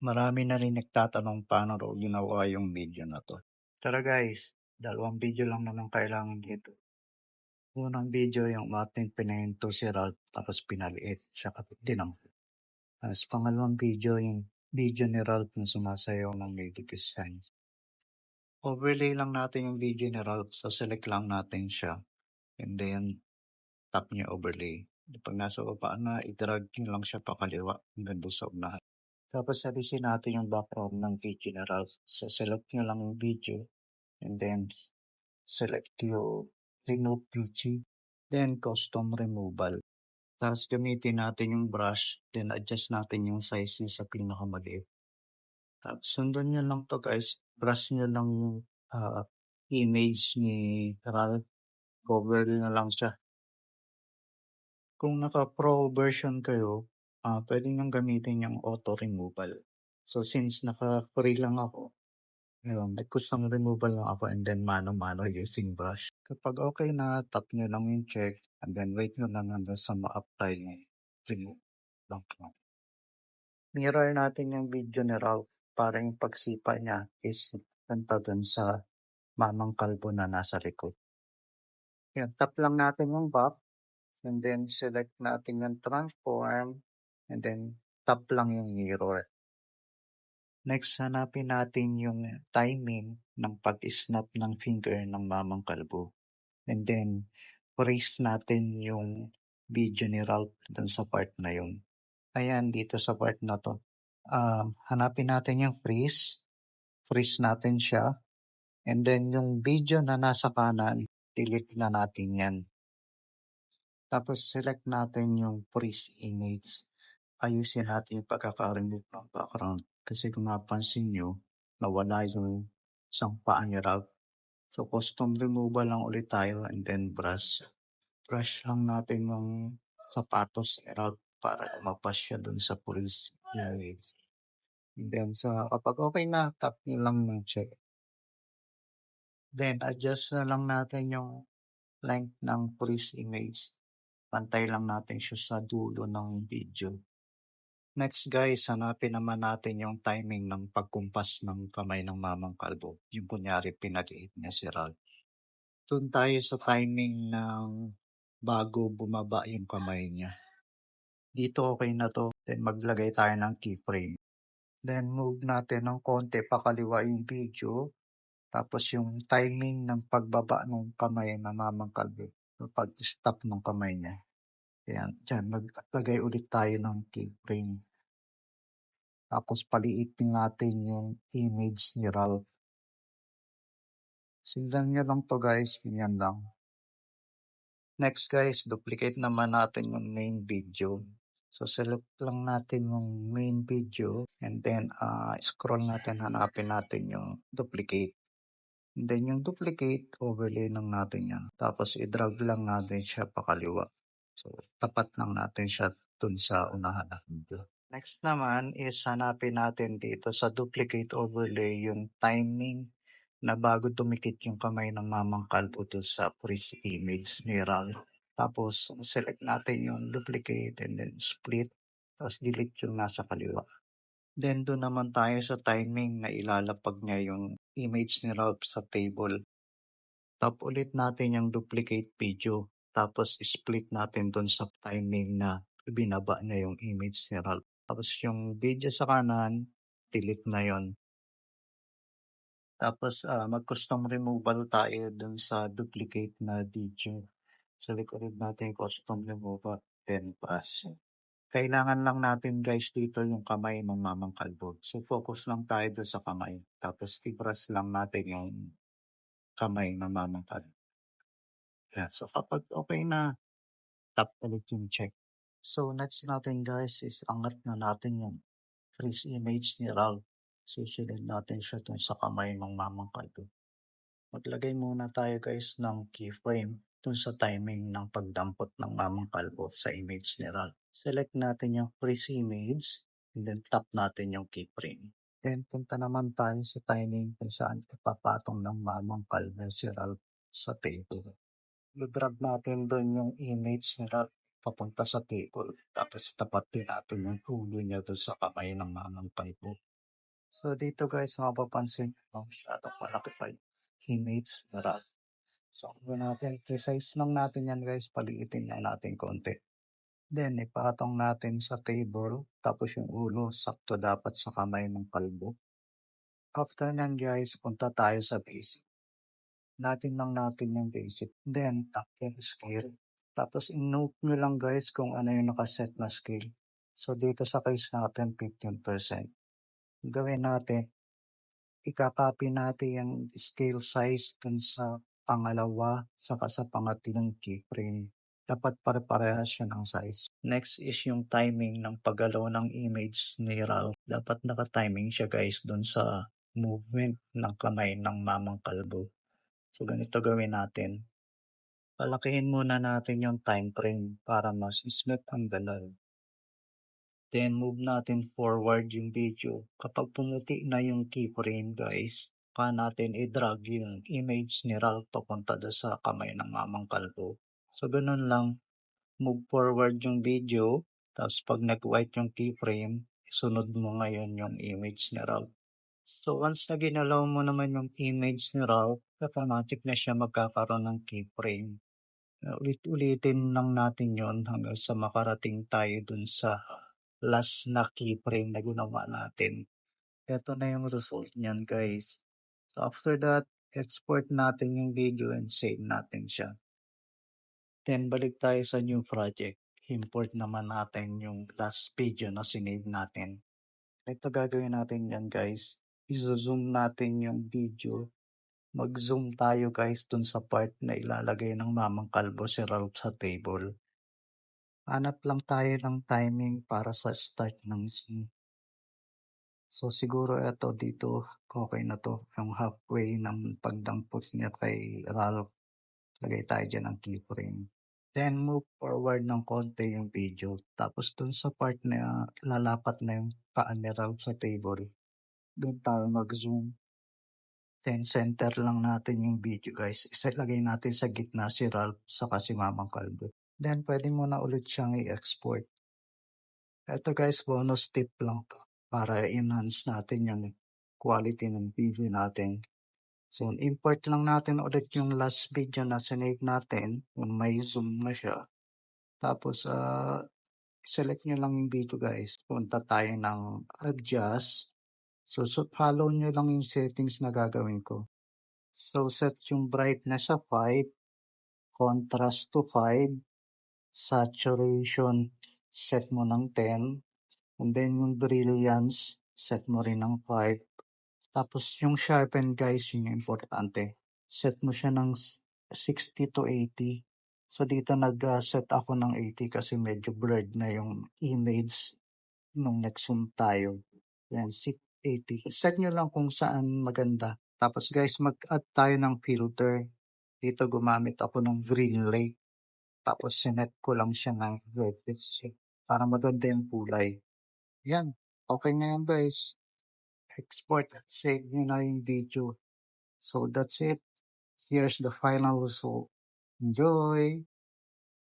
Marami na rin nagtatanong paano raw ginawa yung video na 'to. Tara guys, dalawang video lang naman kailangan dito. Unang video yung ating pinahinto si Ralph tapos pinaliit tsaka dinampot. Tapos pangalawang video yung video ni Ralph na sumasayaw ng Medicus sign. Overlay lang natin yung video ni Ralph, so select lang natin siya and then tap niyo overlay. Pag nasa baba na, i-drag niyo lang siya pakaliwa hanggang doon sa unahan. Tapos alisin natin yung background ng video ni Ralph. So select nyo lang yung video and then select yung remove PG, then custom removal. Tapos gamitin natin yung brush, then adjust natin yung size niya sa pinakamaliit. Tapos sundan nyo lang to guys, brush nyo lang yung image ni Ralph, cover na lang siya. Kung naka-pro version kayo, pwede nyo gamitin yung auto removal. So since naka-free lang ako, may custom removal lang ako and then mano-mano using brush. Kapag okay na, tap nyo lang yung check and then wait nyo lang hanggang sa ma-apply nyo. Remove lang. Mirror natin yung video ni Ralph para yung pagsipa niya is punta dun sa mamang kalbo na nasa likod. Yan, tap lang natin yung back and then select natin yung transform and then tap lang yung mirror. Next, hanapin natin yung timing ng pag-snap ng finger ng mamang kalbo. And then, freeze natin yung video ni Ralph dun sa part na yun. Ayan, dito sa part na to. Hanapin natin yung freeze. Freeze natin siya. And then, yung video na nasa kanan, delete na natin yan. Tapos, select natin yung freeze image. Ayusin natin yung pagkaka-remove ng background. Kasi kung mapansin nyo, nawala yung isang paa ni Ralph. So, custom removal lang ulit tayo and then brush. Brush lang natin yung sapatos ni Ralph para lumabas siya dun sa police image. And then, kapag okay na, tap nyo lang ng check. Then, adjust na lang natin yung length ng police image. Pantay lang natin siya sa dulo ng video. Next guys, hanapin naman natin yung timing ng pagkumpas ng kamay ng mamang kalbo. Yung kunyari pinaliit niya si Ralph. Doon tayo sa timing ng bago bumaba yung kamay niya. Dito okay na to. Then maglagay tayo ng keyframe. Then move natin ng konti pakaliwa yung video. Tapos yung timing ng pagbaba ng kamay ng mamang kalbo. Pag-stop ng kamay niya. Ayan, dyan, maglagay ulit tayo ng keyframe. Tapos paliitin natin yung image ni Ralph. Sindan nyo lang to guys, ganyan lang. Next guys, duplicate naman natin yung main video. So select lang natin yung main video and then scroll natin, hanapin natin yung duplicate. And then yung duplicate, overlay lang natin yan. Tapos i-drag lang natin siya pakaliwa. So tapat lang natin siya dun sa unahan na video. Next naman is hanapin natin dito sa duplicate overlay yung timing na bago dumikit yung kamay ng mamang kalbo doon sa freeze image ni Ralph. Tapos select natin yung duplicate and then split. Tapos delete yung nasa kaliwa. Then doon naman tayo sa timing na ilalapag niya yung image ni Ralph sa table. Tap ulit natin yung duplicate video. Tapos split natin doon sa timing na binaba niya yung image ni Ralph. Tapos yung video sa kanan, delete na yon. Tapos mag-custom removal tayo dun sa duplicate na video. Select ulit natin yung custom removal, then pass. Kailangan lang natin guys dito yung kamay ng mamang kalbo. So focus lang tayo dun sa kamay. Tapos i-brush lang natin yung kamay ng mamang kalbo. Yeah, so kapag okay na, tap ulit yung check. So next natin guys is angat na natin yung freeze image ni Ralph. Susunod natin siya dun sa kamay ng mamang kalbo. Maglagay muna tayo guys ng keyframe dun sa timing ng pagdampot ng mamang kalbo sa image ni Ralph. Select natin yung freeze image and then tap natin yung keyframe. Then punta naman tayo sa timing kung saan ipapatong ng mamang kalbo si Ralph sa table. I-drag natin dun yung image ni Ralph papunta sa table. Tapos tapat din natin yung ulo niya doon sa kamay ng mamang kalbo. So dito guys, mapapansin nyo, masyadong malaki pa yung image na Ralph. So ang gawin natin, precise lang natin yan guys, paliitin lang natin konti. Then ipatong natin sa table, tapos yung ulo, sakto dapat sa kamay ng kalbo. After nyan guys, punta tayo sa basic. Natin lang natin yung basic. Then, tap yung scale. Tapos, in-note nyo lang guys kung ano yung nakaset na scale. So, dito sa case natin, 15%. Gawin natin, ikakopy natin yung scale size dun sa pangalawa saka sa pangatlong keyframe. Dapat pare-parehas yun ang size. Next is yung timing ng paggalaw ng image ni Ralph. Dapat naka-timing siya guys dun sa movement ng kamay ng mamang kalbo. So, ganito gawin natin. Palakihin muna natin yung time frame para mas smooth ang galaw. Then, move natin forward yung video. Kapag pumuti na yung keyframe, guys, pa natin i-drag yung image ni Ralph papunta doon sa kamay ng mamang kalbo. So, ganun lang. Move forward yung video. Tapos, pag nag-white yung keyframe, isunod mo ngayon yung image ni Ralph. So, once na ginalaw mo naman yung image ni Ralph, automatic na siya magkakaroon ng keyframe. Ulit-ulitin lang natin yon hanggang sa makarating tayo dun sa last na keyframe na ginawa natin. Ito na yung result niyan guys. So, after that, export natin yung video and save natin siya. Then, balik tayo sa new project. Import naman natin yung last video na sinave natin. Ito gagawin natin yan guys. I-zoom natin yung video. Mag-zoom tayo guys dun sa part na ilalagay ng mamang kalbo si Ralph sa table. Hanap lang tayo ng timing para sa start ng zoom. So siguro ito dito okay na to. Yung halfway ng pagdampot niya kay Ralph. Lagay tayo dyan ng keyframe. Then move forward ng konti yung video. Tapos dun sa part na lalapat na yung paa ni Ralph sa table. Doon tayo mag-zoom. Then center lang natin yung video guys. Isalagay natin sa gitna si Ralph saka si Mamang Kalbo. Then pwede mo na ulit siyang i-export. Ito guys, bonus tip lang to para enhance natin yung quality ng video natin. So import lang natin ulit yung last video na sinave natin. Yung may zoom na siya. Tapos select nyo lang yung video guys. Punta tayo ng adjust. So follow nyo lang yung settings na gagawin ko. So set yung brightness sa 5, contrast to 5, saturation set mo ng 10, and then yung brilliance set mo rin ng 5. Tapos yung sharpen guys, yun yung importante. Set mo siya ng 60 to 80. So dito nag-set ako ng 80 kasi medyo blurred na yung image nung nag-zoom tayo. Yan, 80. Set nyo lang kung saan maganda. Tapos guys, mag-add tayo ng filter. Dito gumamit ako ng green lake. Tapos sinet ko lang siya ng vertex para maganda yung kulay. Yan. Okay na yan guys. Export at save nyo na yung video. So that's it. Here's the final result. Enjoy!